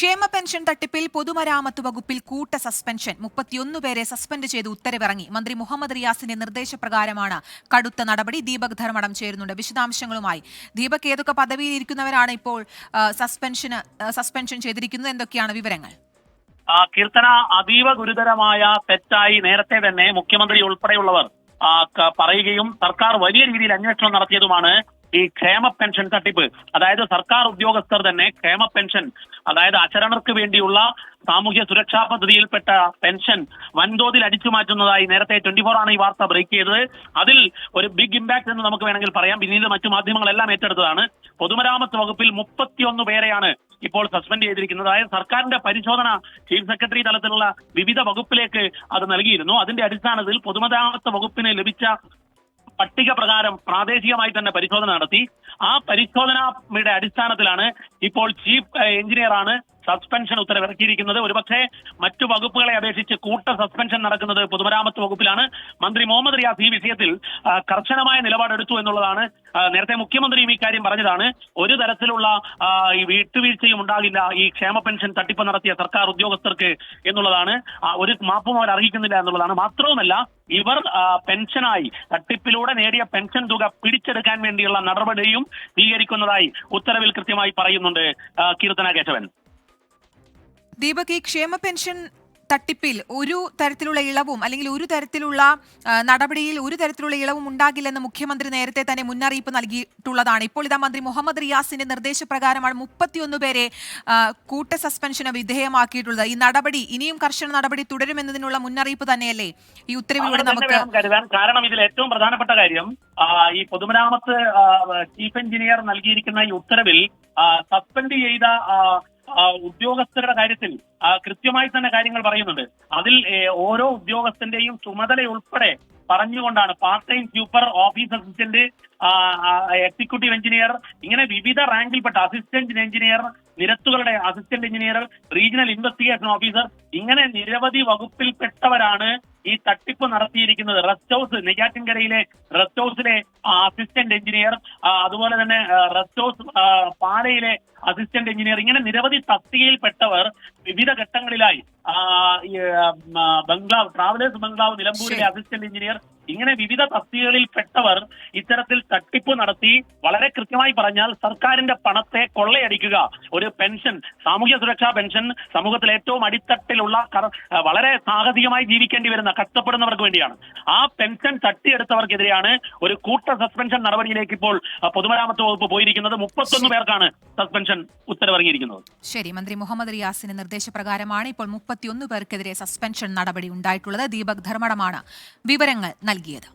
ക്ഷേമ പെൻഷൻ തട്ടിപ്പിൽ പൊതുമരാമത്ത് വകുപ്പിൽ കൂട്ട സസ്പെൻഷൻ 31 പേരെ സസ്പെൻഡ് ചെയ്ത് ഉത്തരവിറങ്ങി. മന്ത്രി മുഹമ്മദ് റിയാസിന്റെ നിർദ്ദേശപ്രകാരമാണ് കടുത്ത നടപടി. ദീപക് ധർമ്മടം ചേരുന്നുണ്ട് വിശദാംശങ്ങളുമായി. ദീപക്, ഏതൊക്കെ പദവിയിൽ ഇരിക്കുന്നവരാണ് ഇപ്പോൾ സസ്പെൻഷൻ ചെയ്തിരിക്കുന്നത്? എന്തൊക്കെയാണ് വിവരങ്ങൾ? കീർത്തന, അതീവ ഗുരുതരമായ തെറ്റായി നേരത്തെ തന്നെ മുഖ്യമന്ത്രി ഉൾപ്പെടെയുള്ളവർ പറയുകയും സർക്കാർ വലിയ രീതിയിൽ അന്വേഷണം നടത്തിയതുമാണ് ഈ ക്ഷേമ പെൻഷൻ തട്ടിപ്പ്. അതായത് സർക്കാർ ഉദ്യോഗസ്ഥർ തന്നെ ക്ഷേമ പെൻഷൻ, അതായത് അശരണർക്ക് വേണ്ടിയുള്ള സാമൂഹ്യ സുരക്ഷാ പദ്ധതിയിൽപ്പെട്ട പെൻഷൻ വൻതോതിൽ അടിച്ചു മാറ്റുന്നതായി നേരത്തെ 24 ആണ് ഈ വാർത്ത ബ്രേക്ക് ചെയ്തത്. അതിൽ ഒരു ബിഗ് ഇമ്പാക്ട് എന്ന് നമുക്ക് വേണമെങ്കിൽ പറയാം. പിന്നീട് മറ്റു മാധ്യമങ്ങളെല്ലാം ഏറ്റെടുത്തതാണ്. പൊതുമരാമത്ത് വകുപ്പിൽ 31 പേരെയാണ് ഇപ്പോൾ സസ്പെൻഡ് ചെയ്തിരിക്കുന്നത്. അതായത് സർക്കാരിന്റെ പരിശോധന ചീഫ് സെക്രട്ടറി തലത്തിലുള്ള വിവിധ വകുപ്പിലേക്ക് അത് നൽകിയിരുന്നു. അതിന്റെ അടിസ്ഥാനത്തിൽ പൊതുമരാമത്ത് വകുപ്പിന് ലഭിച്ച പട്ടിക പ്രകാരം പ്രാദേശികമായി തന്നെ പരിശോധന നടത്തി. ആ പരിശോധനയുടെ അടിസ്ഥാനത്തിലാണ് ഇപ്പോൾ ചീഫ് എഞ്ചിനീയറാണ് സസ്പെൻഷൻ ഉത്തരവിറക്കിയിരിക്കുന്നത്. ഒരുപക്ഷെ മറ്റു വകുപ്പുകളെ അപേക്ഷിച്ച് കൂട്ട സസ്പെൻഷൻ നടക്കുന്നത് പൊതുമരാമത്ത് വകുപ്പിലാണ്. മന്ത്രി മുഹമ്മദ് റിയാസ് ഈ വിഷയത്തിൽ കർശനമായ നിലപാടെടുത്തു എന്നുള്ളതാണ്. നേരത്തെ മുഖ്യമന്ത്രിയും ഇക്കാര്യം പറഞ്ഞതാണ്. ഒരു തരത്തിലുള്ള ഈ വിട്ടുവീഴ്ചയും ഉണ്ടാകില്ല ഈ ക്ഷേമ പെൻഷൻ തട്ടിപ്പ് നടത്തിയ സർക്കാർ ഉദ്യോഗസ്ഥർക്ക് എന്നുള്ളതാണ്. ഒരു മാപ്പും അവർ അർഹിക്കുന്നില്ല എന്നുള്ളതാണ്. മാത്രവുമല്ല, ഇവർ പെൻഷനായി തട്ടിപ്പിലൂടെ നേടിയ പെൻഷൻ തുക പിടിച്ചെടുക്കാൻ വേണ്ടിയുള്ള നടപടിയും സ്വീകരിക്കുന്നതായി ഉത്തരവിൽ കൃത്യമായി പറയുന്നുണ്ട്. കീർത്തന കേശവൻ. ദീപക്, ഈ ക്ഷേമ പെൻഷൻ തട്ടിപ്പിൽ ഒരു തരത്തിലുള്ള ഇളവും അല്ലെങ്കിൽ ഒരു തരത്തിലുള്ള നടപടിയിൽ ഒരു തരത്തിലുള്ള ഇളവും ഉണ്ടാകില്ലെന്ന് മുഖ്യമന്ത്രി നേരത്തെ തന്നെ മുന്നറിയിപ്പ് നൽകിയിട്ടുള്ളതാണ്. ഇപ്പോൾ ഇതാ മന്ത്രി മുഹമ്മദ് റിയാസിന്റെ നിർദ്ദേശപ്രകാരമാണ് 31 പേരെ കൂട്ട സസ്പെൻഷന് വിധേയമാക്കിയിട്ടുള്ളത്. ഈ നടപടി ഇനിയും കർശന നടപടി തുടരുമെന്നതിനുള്ള മുന്നറിയിപ്പ് തന്നെയല്ലേ ഈ ഉത്തരവിലൂടെ നമുക്ക് കരുതാൻ? കാരണം ഇതിൽ ഏറ്റവും പ്രധാനപ്പെട്ട കാര്യം, ഈ പൊതുമരാമത്ത് ചീഫ് എഞ്ചിനീയർ നൽകിയിരിക്കുന്ന ഈ ഉത്തരവിൽ സസ്പെൻഡ് ചെയ്ത ഉദ്യോഗസ്ഥരുടെ കാര്യത്തിൽ കൃത്യമായി തന്നെ കാര്യങ്ങൾ പറയുന്നുണ്ട്. അതിൽ ഓരോ ഉദ്യോഗസ്ഥന്റെയും ചുമതല ഉൾപ്പെടെ പറഞ്ഞുകൊണ്ടാണ് part time super, office assistant, executive engineer, ഇങ്ങനെ വിവിധ റാങ്കിൽപ്പെട്ട അസിസ്റ്റന്റ് എഞ്ചിനീയർ, നിരത്തുകളുടെ assistant engineer, regional investigation officer, ഇങ്ങനെ നിരവധി വകുപ്പിൽപ്പെട്ടവരാണ് ഈ തട്ടിപ്പ് നടത്തിയിരിക്കുന്നത്. റെസ്റ്റ് ഹൗസ്, നെയ്യാറ്റിൻകരയിലെ റെസ്റ്റ് ഹൗസിലെ അസിസ്റ്റന്റ് എഞ്ചിനീയർ, അതുപോലെ തന്നെ റെസ്റ്റ് ഹൗസ് പാലയിലെ അസിസ്റ്റന്റ് എഞ്ചിനീയർ, ഇങ്ങനെ നിരവധി തസ്തികയിൽപ്പെട്ടവർ വിവിധ ഘട്ടങ്ങളിലായി ബംഗ്ലാവ്, ട്രാവലേഴ്സ് ബംഗ്ലാവ് നിലമ്പൂരിലെ അസിസ്റ്റന്റ് എഞ്ചിനീയർ, ഇങ്ങനെ വിവിധ തസ്തികകളിൽ പെട്ടവർ ഇത്തരത്തിൽ തട്ടിപ്പ് നടത്തി വളരെ കൃത്യമായി പറഞ്ഞാൽ സർക്കാരിന്റെ പണത്തെ കൊള്ളയടിക്കുക. ഒരു പെൻഷൻ, സാമൂഹ്യ സുരക്ഷാ പെൻഷൻ സമൂഹത്തിൽ ഏറ്റവും അടിത്തട്ടിലുള്ള വളരെ സാഹസികമായി ജീവിക്കേണ്ടി വരുന്ന കഷ്ടപ്പെടുന്നവർക്ക് വേണ്ടിയാണ്. ആ പെൻഷൻ തട്ടിയെടുത്തവർക്കെതിരെയാണ് ഒരു കൂട്ട സസ്പെൻഷൻ നടപടിയിലേക്ക് ഇപ്പോൾ പൊതുമരാമത്ത് വകുപ്പ് പോയിരിക്കുന്നത്. 31 പേർക്കാണ് സസ്പെൻഷൻ ഉത്തരവിറങ്ങിയിരിക്കുന്നത്. ശരി, മന്ത്രി മുഹമ്മദ് റിയാസിന്റെ നിർദ്ദേശപ്രകാരമാണ് ഇപ്പോൾ 31 പേർക്കെതിരെ സസ്പെൻഷൻ നടപടി ഉണ്ടായിട്ടുള്ളത്. ദീപക് ധർമ്മടമാണ് വിവരങ്ങൾ നൽകിയത്.